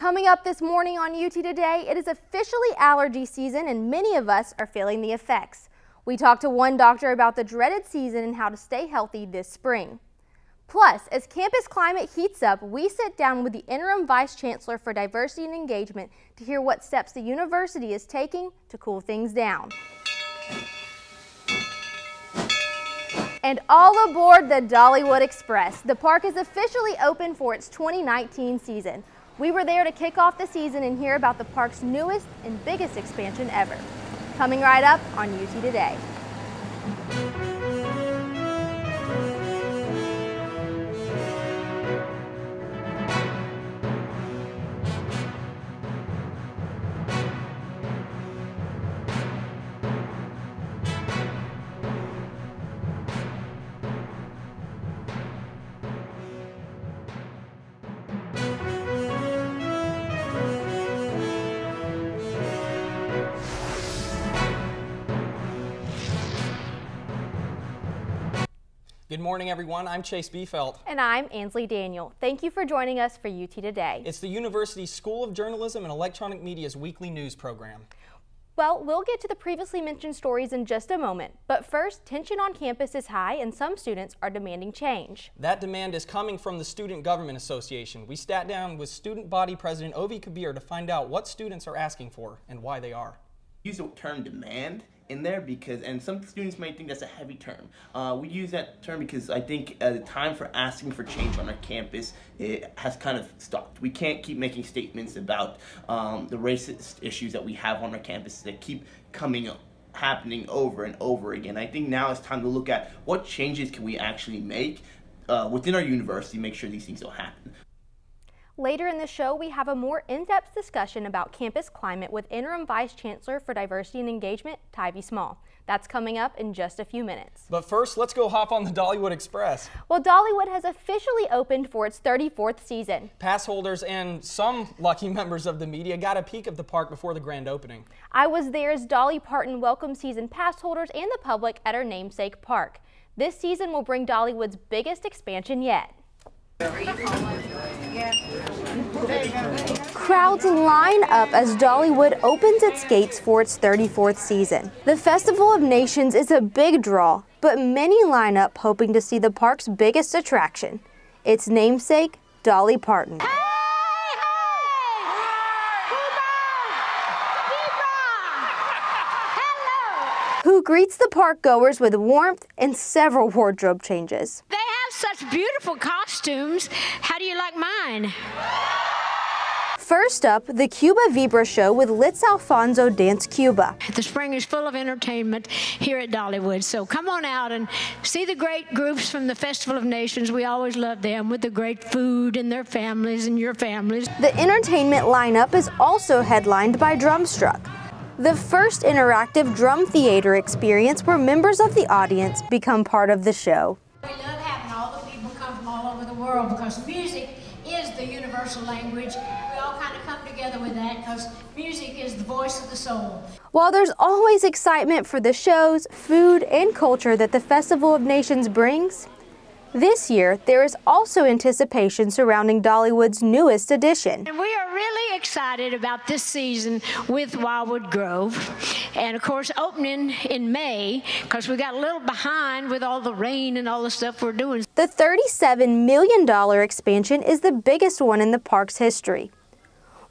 Coming up this morning on UT Today, it is officially allergy season and many of us are feeling the effects. We talked to one doctor about the dreaded season and how to stay healthy this spring. Plus, as campus climate heats up, we sit down with the interim vice chancellor for diversity and engagement to hear what steps the university is taking to cool things down. And all aboard the Dollywood Express. The park is officially open for its 2019 season. We were there to kick off the season and hear about the park's newest and biggest expansion ever. Coming right up on UT Today. Good morning, everyone. I'm Chase Biefeld. And I'm Ansley Daniel. Thank you for joining us for UT Today. It's the university's School of Journalism and Electronic Media's weekly news program. Well, we'll get to the previously mentioned stories in just a moment, but first, tension on campus is high and some students are demanding change. That demand is coming from the Student Government Association. We sat down with Student Body President Ovi Kabir to find out what students are asking for and why they are. Use the term demand in there because, and some students may think that's a heavy term. We use that term because I think the time for asking for change on our campus, it has kind of stopped. We can't keep making statements about the racist issues that we have on our campus that keep happening over and over again. I think now it's time to look at what changes can we actually make within our university, make sure these things don't happen. Later in the show, we have a more in-depth discussion about campus climate with Interim Vice Chancellor for Diversity and Engagement, Tyvee Small. That's coming up in just a few minutes. But first, let's go hop on the Dollywood Express. Well, Dollywood has officially opened for its 34th season. Pass holders and some lucky members of the media got a peek of the park before the grand opening. I was there as Dolly Parton welcomed season pass holders and the public at her namesake park. This season will bring Dollywood's biggest expansion yet. Crowds line up as Dollywood opens its gates for its 34th season. The Festival of Nations is a big draw, but many line up hoping to see the park's biggest attraction, its namesake, Dolly Parton. Who greets the park goers with warmth and several wardrobe changes. They have such beautiful costumes. How do you like mine? First up, the Cuba Vibra show with Litz Alfonso Dance Cuba. The spring is full of entertainment here at Dollywood, so come on out and see the great groups from the Festival of Nations. We always love them with the great food and their families and your families. The entertainment lineup is also headlined by Drumstruck, the first interactive drum theater experience where members of the audience become part of the show. We love having all the people come from all over the world because music is the universal language. We all kind of come together with that because music is the voice of the soul. While there's always excitement for the shows, food, and culture that the Festival of Nations brings, this year there is also anticipation surrounding Dollywood's newest addition. And we are really excited about this season with Wildwood Grove. And of course opening in May because we got a little behind with all the rain and all the stuff we're doing. The $37 million expansion is the biggest one in the park's history.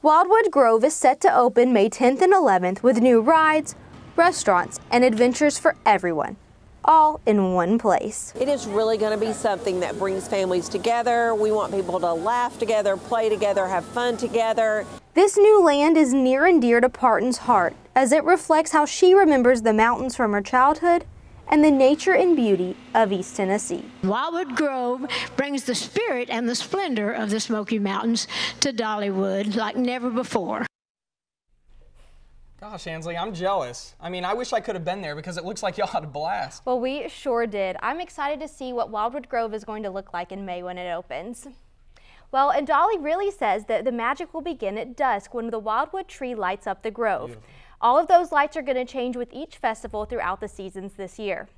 Wildwood Grove is set to open May 10th and 11th with new rides, restaurants, and adventures for everyone, all in one place. It is really going to be something that brings families together. We want people to laugh together, play together, have fun together. This new land is near and dear to Parton's heart as it reflects how she remembers the mountains from her childhood and the nature and beauty of East Tennessee. Wildwood Grove brings the spirit and the splendor of the Smoky Mountains to Dollywood like never before. Gosh, Ansley, I'm jealous. I mean, I wish I could have been there because it looks like y'all had a blast. Well, we sure did. I'm excited to see what Wildwood Grove is going to look like in May when it opens. Well, and Dolly really says that the magic will begin at dusk when the Wildwood tree lights up the grove. Beautiful. All of those lights are going to change with each festival throughout the seasons this year.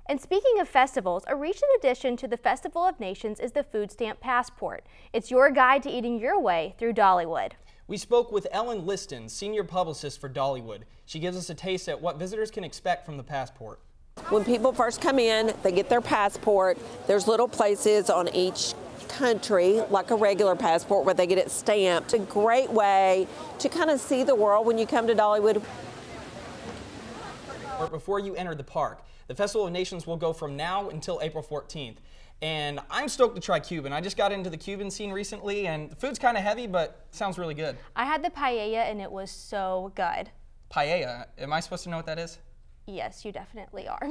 And speaking of festivals, a recent addition to the Festival of Nations is the Food Stamp Passport. It's your guide to eating your way through Dollywood. We spoke with Ellen Liston, senior publicist for Dollywood. She gives us a taste at what visitors can expect from the passport. When people first come in, they get their passport. There's little places on each country, like a regular passport, where they get it stamped. A great way to kind of see the world when you come to Dollywood. Before you enter the park, the Festival of Nations will go from now until April 14th. And I'm stoked to try Cuban. I just got into the Cuban scene recently, and the food's kind of heavy, but sounds really good. I had the paella and it was so good. Paella? Am I supposed to know what that is? Yes, you definitely are.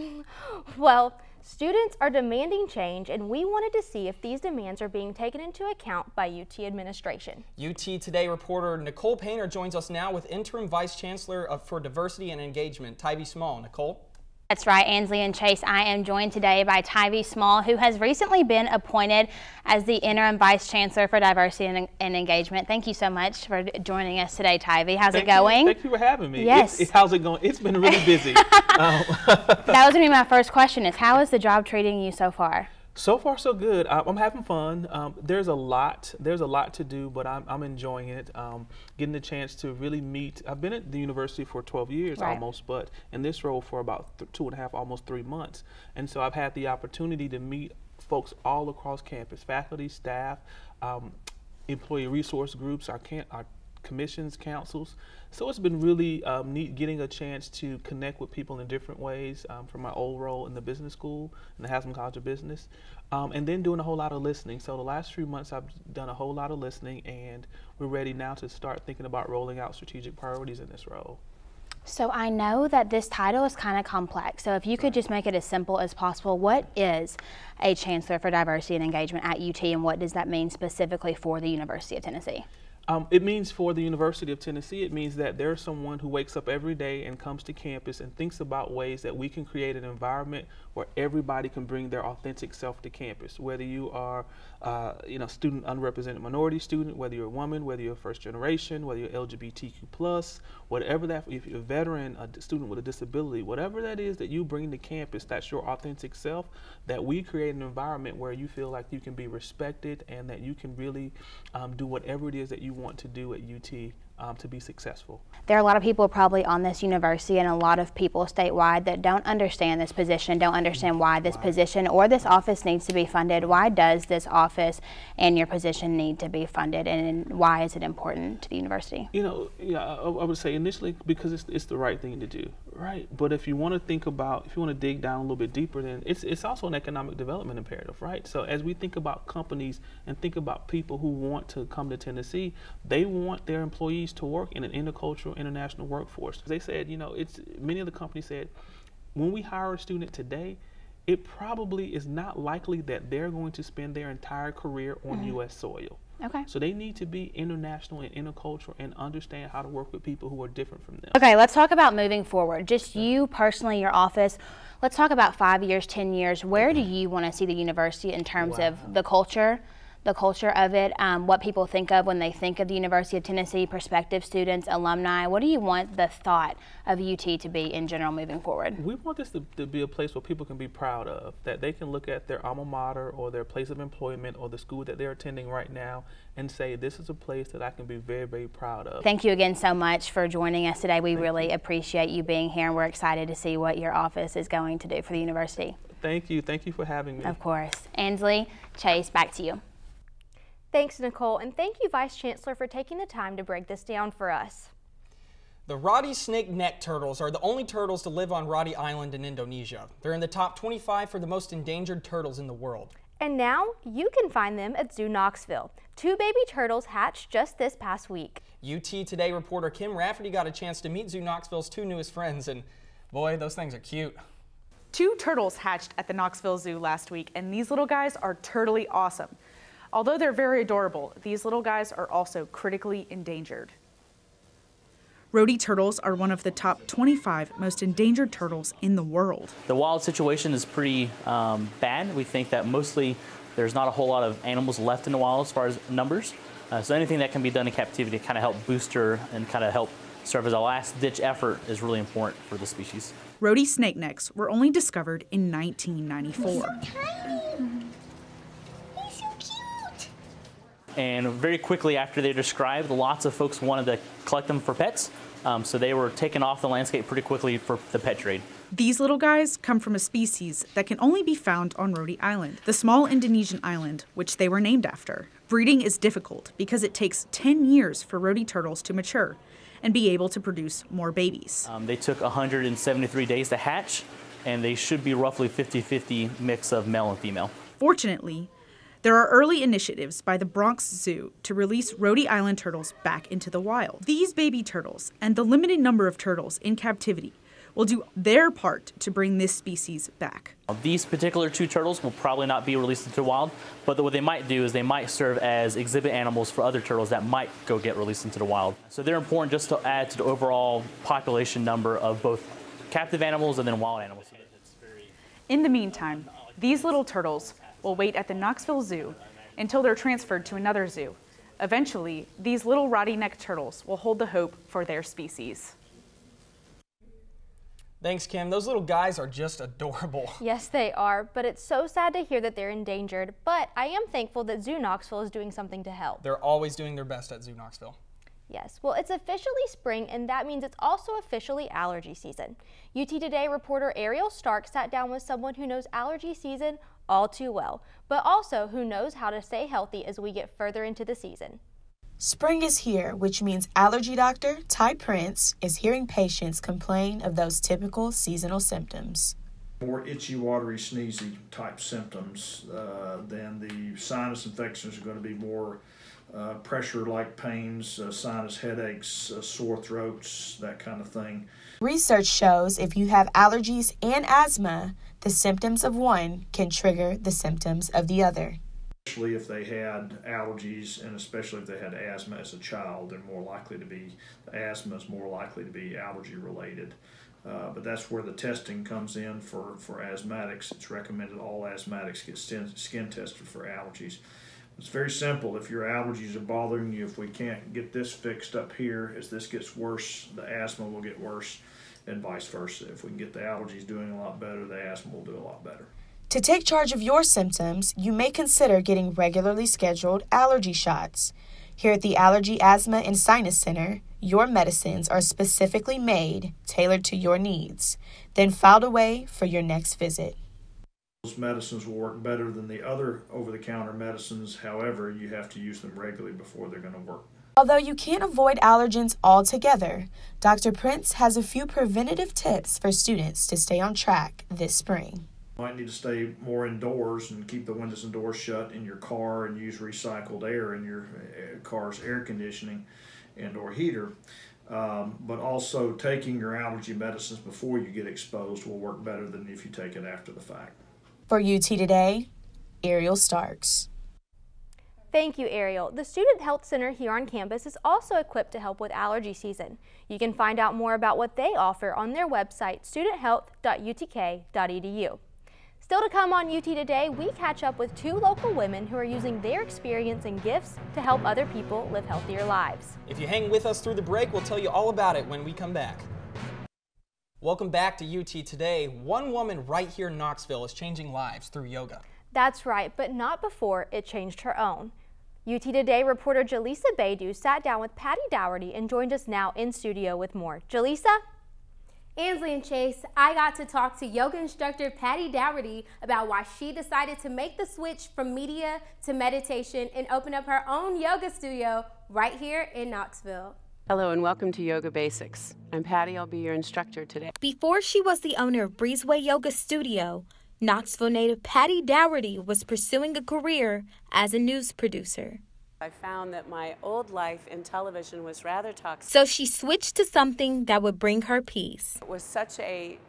Well, students are demanding change, and we wanted to see if these demands are being taken into account by UT administration. UT Today reporter Nicole Painter joins us now with Interim Vice Chancellor for Diversity and Engagement, Tyvee Small. Nicole? That's right, Ansley and Chase. I am joined today by Tyvee Small, who has recently been appointed as the Interim Vice Chancellor for Diversity and Engagement. Thank you so much for joining us today, Tyvee. How's it going? Thank you for having me. Yes. How's it going? It's been really busy. That was going to be my first question is, how is the job treating you so far? So far, so good. I'm having fun. There's a lot to do, but I'm enjoying it. Getting the chance to really meet. I've been at the university for 12 years almost, but in this role for about 2.5, almost 3 months. And so I've had the opportunity to meet folks all across campus, faculty, staff, employee resource groups, our commissions, councils. So it's been really neat getting a chance to connect with people in different ways from my old role in the business school, in the Haslam College of Business, and then doing a whole lot of listening. So the last 3 months I've done a whole lot of listening, and we're ready now to start thinking about rolling out strategic priorities in this role. So I know that this title is kind of complex. So if you could just make it as simple as possible, what is a Chancellor for Diversity and Engagement at UT, and what does that mean specifically for the University of Tennessee? It means for the University of Tennessee, it means that there's someone who wakes up every day and comes to campus and thinks about ways that we can create an environment where everybody can bring their authentic self to campus. Whether you are, student, unrepresented minority student, whether you're a woman, whether you're first generation, whether you're LGBTQ+, whatever that, if you're a veteran, a student with a disability, whatever that is that you bring to campus, that's your authentic self, that we create an environment where you feel like you can be respected and that you can really do whatever it is that you want to do at UT to be successful. There are a lot of people probably on this university and a lot of people statewide that don't understand this position, don't understand why this position or this office needs to be funded. Why does this office and your position need to be funded, and why is it important to the university? You know, I would say initially because it's the right thing to do, right? But if you want to think about, if you want to dig down a little bit deeper, then it's also an economic development imperative, right? So as we think about companies and think about people who want to come to Tennessee, they want their employees to work in an intercultural, international workforce. They said, many of the companies said, when we hire a student today, it probably is not likely that they're going to spend their entire career on U.S. soil. Okay. So they need to be international and intercultural and understand how to work with people who are different from them. Okay, let's talk about moving forward. Just you personally, your office. Let's talk about 5 years, 10 years. Where do you want to see the university in terms of the culture of it, what people think of when they think of the University of Tennessee, prospective students, alumni? What do you want the thought of UT to be in general moving forward? We want this to be a place where people can be proud of, that they can look at their alma mater or their place of employment or the school that they're attending right now and say, this is a place that I can be very, very proud of. Thank you again so much for joining us today. We really appreciate you being here, and we're excited to see what your office is going to do for the university. Thank you. Thank you for having me. Of course. Ansley, Chase, back to you. Thanks, Nicole, and thank you, Vice Chancellor, for taking the time to break this down for us. The Roddy snake neck turtles are the only turtles to live on Roddy Island in Indonesia. They're in the top 25 for the most endangered turtles in the world. And now you can find them at Zoo Knoxville. 2 baby turtles hatched just this past week. UT Today reporter Kim Rafferty got a chance to meet Zoo Knoxville's 2 newest friends, and boy, those things are cute. 2 turtles hatched at the Knoxville Zoo last week, and these little guys are turtly awesome. Although they're very adorable, these little guys are also critically endangered. Roddy turtles are one of the top 25 most endangered turtles in the world. The wild situation is pretty bad. We think that mostly there's not a whole lot of animals left in the wild as far as numbers. So anything that can be done in captivity to kind of help booster and kind of help serve as a last-ditch effort is really important for the species. Roddy snake necks were only discovered in 1994. And very quickly after they're described, lots of folks wanted to collect them for pets. So they were taken off the landscape pretty quickly for the pet trade. These little guys come from a species that can only be found on Roti Island, the small Indonesian island which they were named after. Breeding is difficult because it takes 10 years for Roti turtles to mature and be able to produce more babies. They took 173 days to hatch, and they should be roughly 50-50 mix of male and female. Fortunately, there are early initiatives by the Bronx Zoo to release Roti Island turtles back into the wild. These baby turtles and the limited number of turtles in captivity will do their part to bring this species back. These particular 2 turtles will probably not be released into the wild, but what they might do is they might serve as exhibit animals for other turtles that might go get released into the wild. So they're important just to add to the overall population number of both captive animals and then wild animals. In the meantime, these little turtles will wait at the Knoxville Zoo until they're transferred to another zoo. Eventually, these little rotty-necked turtles will hold the hope for their species. Thanks, Kim. Those little guys are just adorable. Yes, they are, but it's so sad to hear that they're endangered. But I am thankful that Zoo Knoxville is doing something to help. They're always doing their best at Zoo Knoxville. Yes, well, it's officially spring, and that means it's also officially allergy season. UT Today reporter Ariel Stark sat down with someone who knows allergy season all too well, but also who knows how to stay healthy as we get further into the season. Spring is here, which means allergy doctor Ty Prince is hearing patients complain of those typical seasonal symptoms. More itchy, watery, sneezy type symptoms than the sinus infections are going to be more pressure-like pains, sinus headaches, sore throats, that kind of thing. Research shows if you have allergies and asthma, the symptoms of one can trigger the symptoms of the other. Especially if they had allergies and especially if they had asthma as a child, the asthma is more likely to be allergy related. But that's where the testing comes in for asthmatics. It's recommended all asthmatics get skin tested for allergies. It's very simple. If your allergies are bothering you, if we can't get this fixed up here, as this gets worse, the asthma will get worse and vice versa. If we can get the allergies doing a lot better, the asthma will do a lot better. To take charge of your symptoms, you may consider getting regularly scheduled allergy shots. Here at the Allergy, Asthma, and Sinus Center, your medicines are specifically made, tailored to your needs, then filed away for your next visit. Those medicines will work better than the other over-the-counter medicines. However, you have to use them regularly before they're going to work. Although you can't avoid allergens altogether, Dr. Prince has a few preventative tips for students to stay on track this spring. You might need to stay more indoors and keep the windows and doors shut in your car and use recycled air in your car's air conditioning and or heater. But also taking your allergy medicines before you get exposed will work better than if you take it after the fact. For UT Today, Ariel Starks. Thank you, Ariel. The Student Health Center here on campus is also equipped to help with allergy season. You can find out more about what they offer on their website, studenthealth.utk.edu. Still to come on UT Today, we catch up with 2 local women who are using their experience and gifts to help other people live healthier lives. If you hang with us through the break, we'll tell you all about it when we come back. Welcome back to UT Today. One woman right here in Knoxville is changing lives through yoga. That's right, but not before it changed her own. UT Today reporter Jaleesa Baidu sat down with Patty Dougherty and joined us now in studio with more. Jaleesa? Ansley and Chase, I got to talk to yoga instructor Patty Dougherty about why she decided to make the switch from media to meditation and open up her own yoga studio right here in Knoxville. Hello and welcome to Yoga Basics. I'm Patty, I'll be your instructor today. Before she was the owner of Breezeway Yoga Studio, Knoxville native Patty Dougherty was pursuing a career as a news producer. I found that my old life in television was rather toxic. So she switched to something that would bring her peace. It was such a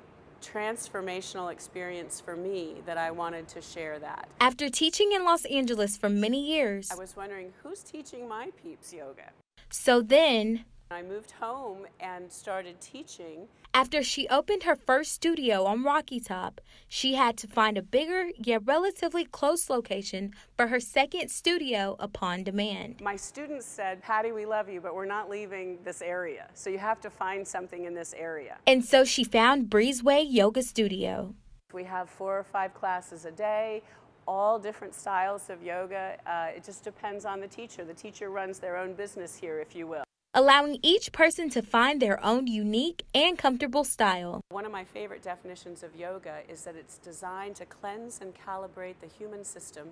transformational experience for me that I wanted to share that. After teaching in Los Angeles for many years, I was wondering who's teaching my peeps yoga. So then, I moved home and started teaching. After she opened her first studio on Rocky Top, she had to find a bigger yet relatively close location for her second studio upon demand. My students said, Patty, we love you, but we're not leaving this area, so you have to find something in this area. And so she found Breezeway Yoga Studio. We have 4 or 5 classes a day. all different styles of yoga. It just depends on the teacher. The teacher runs their own business here, if you will. Allowing each person to find their own unique and comfortable style. One of my favorite definitions of yoga is that it's designed to cleanse and calibrate the human system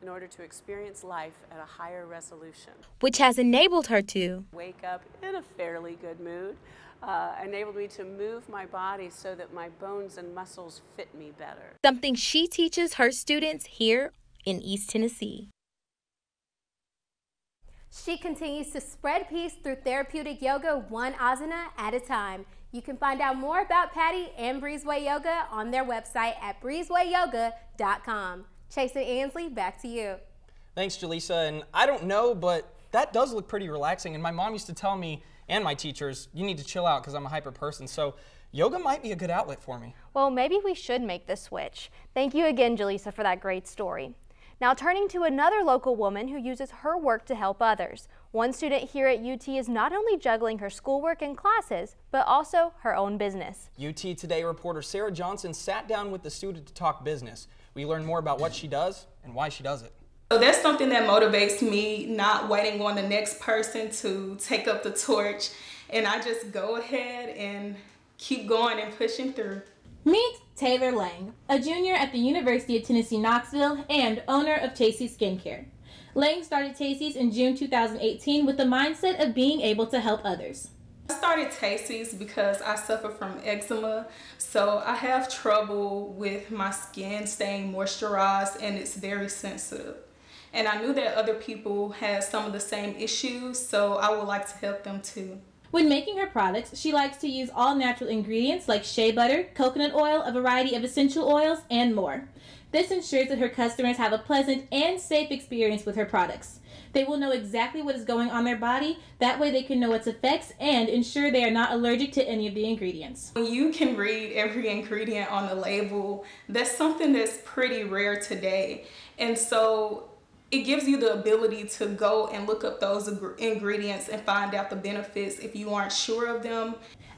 in order to experience life at a higher resolution. Which has enabled her to wake up in a fairly good mood, enabled me to move my body so that my bones and muscles fit me better. Something she teaches her students here in East Tennessee. She continues to spread peace through therapeutic yoga, one asana at a time. You can find out more about Patty and Breezeway Yoga on their website at breezewayyoga.com. Chase and Ansley, back to you. Thanks, Jaleesa. And I don't know, but that does look pretty relaxing. And my mom used to tell me, and my teachers, you need to chill out because I'm a hyper person. So yoga might be a good outlet for me. Well, maybe we should make the switch. Thank you again, Jaleesa, for that great story. Now turning to another local woman who uses her work to help others. One student here at UT is not only juggling her schoolwork and classes, but also her own business. UT Today reporter Sarah Johnson sat down with the student to talk business. We learned more about what she does and why she does it. So that's something that motivates me, not waiting on the next person to take up the torch. And I just go ahead and keep going and pushing through. Meet Taylor Lang, a junior at the University of Tennessee, Knoxville, and owner of Tacy's Skincare. Lang started Tacy's in June 2018 with the mindset of being able to help others. I started Tacy's because I suffer from eczema, so I have trouble with my skin staying moisturized and it's very sensitive. And I knew that other people had some of the same issues, so I would like to help them too. When making her products, she likes to use all natural ingredients like shea butter, coconut oil, a variety of essential oils, and more. This ensures that her customers have a pleasant and safe experience with her products. They will know exactly what is going on their body, that way they can know its effects and ensure they are not allergic to any of the ingredients. When you can read every ingredient on the label, that's something that's pretty rare today. And so it gives you the ability to go and look up those ingredients and find out the benefits if you aren't sure of them.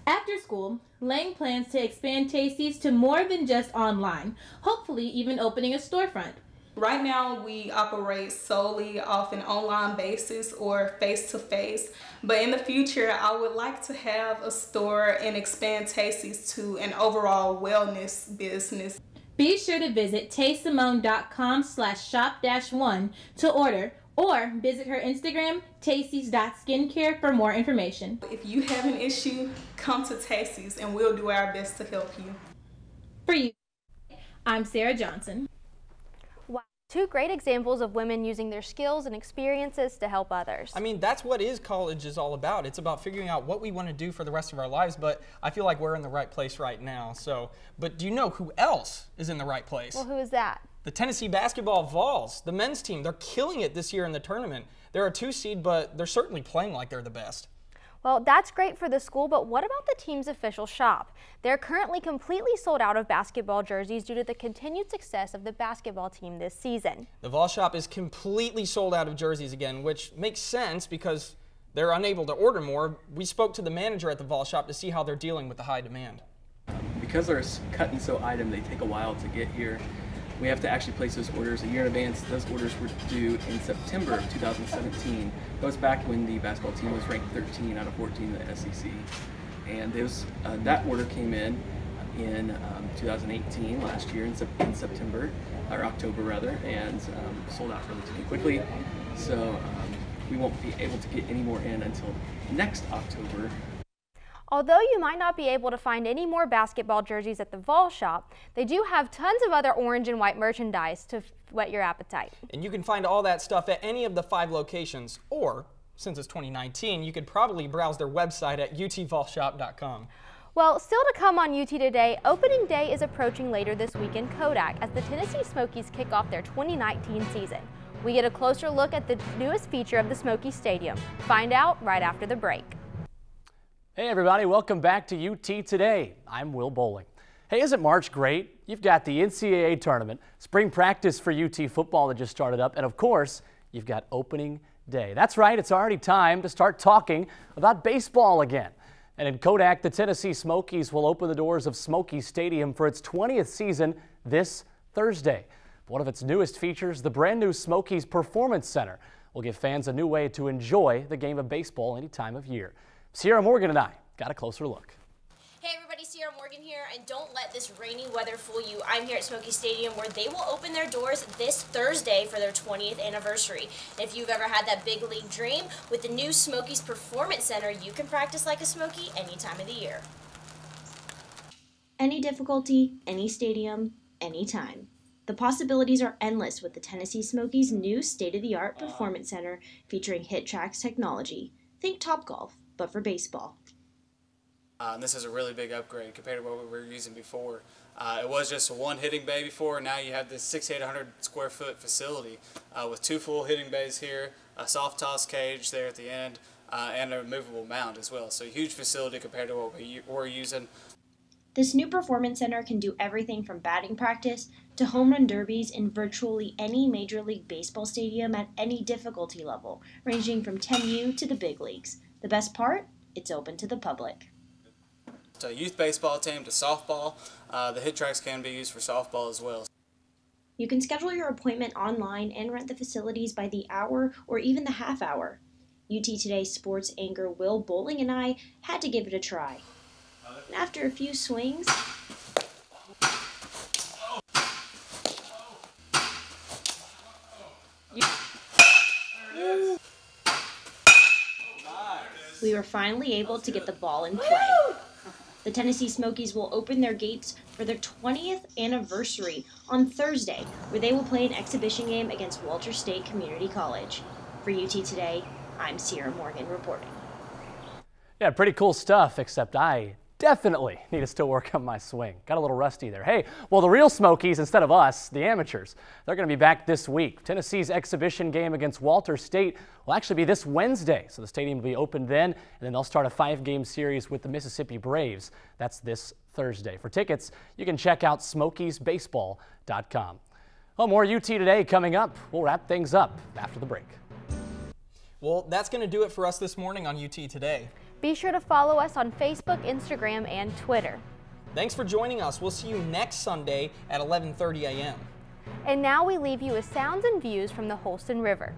After school, Lang plans to expand Tacy's to more than just online, hopefully even opening a storefront. Right now we operate solely off an online basis or face-to-face, but in the future I would like to have a store and expand Tacy's to an overall wellness business. Be sure to visit taysimone.com/shop-1 to order, or visit her Instagram, tacys.skincare, for more information. If you have an issue, come to Tacy's and we'll do our best to help you. For you, I'm Sarah Johnson. Wow, two great examples of women using their skills and experiences to help others. I mean, that's what college is all about. It's about figuring out what we want to do for the rest of our lives, but I feel like we're in the right place right now. But do you know who else is in the right place? Well, who is that? The Tennessee basketball Vols, the men's team. They're killing it this year in the tournament. They're a 2 seed, but they're certainly playing like they're the best. Well, that's great for the school, but what about the team's official shop? They're currently completely sold out of basketball jerseys due to the continued success of the basketball team this season. The Vol shop is completely sold out of jerseys again, which makes sense because they're unable to order more. We spoke to the manager at the Vol shop to see how they're dealing with the high demand. Because they're a cut and sew item, they take a while to get here. We have to actually place those orders a year in advance. Those orders were due in September of 2017. That was back when the basketball team was ranked 13 out of 14 in the SEC. And that order came in 2018, last year in September, or October rather, and sold out relatively quickly. So we won't be able to get any more in until next October. Although you might not be able to find any more basketball jerseys at the Vol shop, they do have tons of other orange and white merchandise to whet your appetite. And you can find all that stuff at any of the 5 locations, or since it's 2019, you could probably browse their website at utvolshop.com. Well, still to come on UT Today, opening day is approaching later this week in Kodak as the Tennessee Smokies kick off their 2019 season. We get a closer look at the newest feature of the Smoky Stadium. Find out right after the break. Hey everybody, welcome back to UT Today. I'm Will Bowling. Hey, isn't March great? You've got the NCAA tournament, spring practice for UT football that just started up, and of course, you've got opening day. That's right, it's already time to start talking about baseball again. And in Kodak, the Tennessee Smokies will open the doors of Smoky Stadium for its 20th season this Thursday. One of its newest features, the brand new Smokies Performance Center, will give fans a new way to enjoy the game of baseball any time of year. Sierra Morgan and I got a closer look. Hey everybody, Sierra Morgan here, and don't let this rainy weather fool you. I'm here at Smoky Stadium where they will open their doors this Thursday for their 20th anniversary. And if you've ever had that big league dream, with the new Smokies Performance Center, you can practice like a Smoky any time of the year. Any difficulty, any stadium, anytime. The possibilities are endless with the Tennessee Smokies' new state-of-the-art performance center featuring HitTrax technology. Think Topgolf, but for baseball. This is a really big upgrade compared to what we were using before. It was just one hitting bay before, and now you have this 6,800 square foot facility with 2 full hitting bays here, a soft toss cage there at the end, and a removable mound as well. So a huge facility compared to what we were using. This new performance center can do everything from batting practice to home run derbies in virtually any Major League Baseball stadium at any difficulty level, ranging from 10U to the big leagues. The best part? It's open to the public. To youth baseball team, to softball, the HitTrax can be used for softball as well. You can schedule your appointment online and rent the facilities by the hour or even the half hour. UT Today sports anchor Will Bowling and I had to give it a try. And after a few swings, we were finally able to get the ball in play. The Tennessee Smokies will open their gates for their 20th anniversary on Thursday, where they will play an exhibition game against Walters State Community College. For UT Today, I'm Sierra Morgan reporting. Yeah, pretty cool stuff, except I definitely need to still work on my swing. Got a little rusty there. Hey, well, the real Smokies, instead of us, the amateurs, they're going to be back this week. Tennessee's exhibition game against Walters State will actually be this Wednesday, so the stadium will be open then, and then they'll start a 5-game series with the Mississippi Braves. That's this Thursday. For tickets, you can check out SmokiesBaseball.com. Well, more UT Today coming up. We'll wrap things up after the break. Well, that's going to do it for us this morning on UT Today. Be sure to follow us on Facebook, Instagram, and Twitter. Thanks for joining us. We'll see you next Sunday at 11:30 a.m. And now we leave you with sounds and views from the Holston River.